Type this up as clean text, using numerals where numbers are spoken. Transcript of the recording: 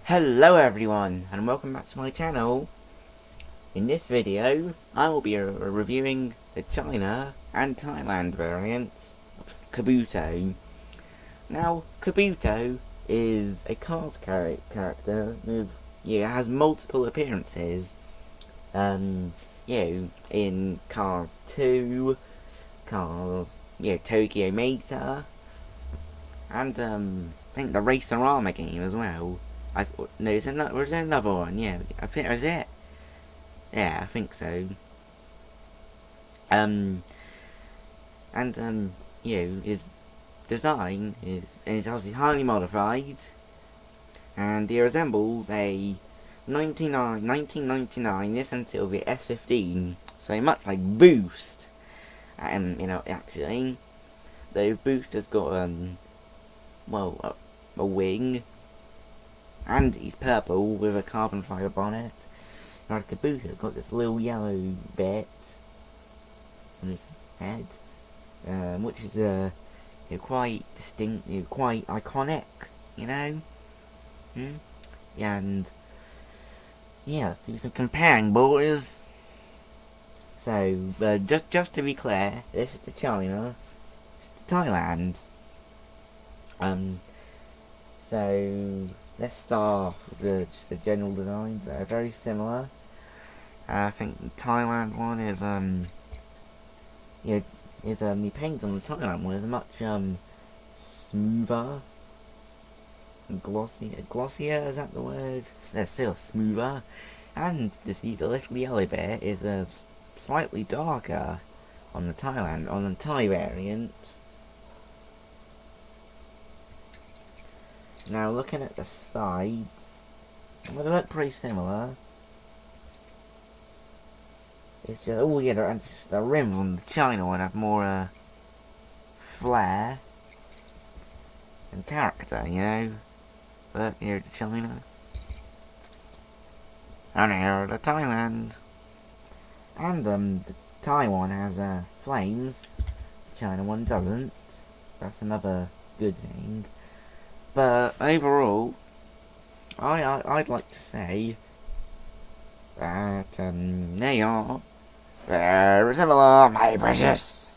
Hello everyone, and welcome back to my channel. In this video, I will be reviewing the China and Thailand variants of Kabuto. Now, Kabuto is a Cars character with, has multiple appearances. In Cars 2, Cars, Tokyo Meta, and I think the Racerama game as well. No, was there another one? Yeah, I think that was it. Yeah, I think so. His design is obviously highly modified, and he resembles a 1999 Nissan Sylvia S15, so much like Boost. Actually, the Boost has got a wing. And he's purple with a carbon fibre bonnet. Now Kabuto's got this little yellow bit on his head, which is quite distinct, quite iconic, And let's do some comparing, boys. So, just to be clear, this is to China, this is to Thailand. So let's start with the general designs that are very similar. I think the Thailand one is the paint on the Thailand one is much smoother, glossier, is that the word? It's still smoother, and the little yellow bit is slightly darker on the Thai variant. Now looking at the sides, they look pretty similar. It's just the rims on the China one have more flair and character, But here to China, and here to Thailand, and the Thai one has flames. The China one doesn't. That's another good thing. But overall, I'd like to say that they are very similar, my precious.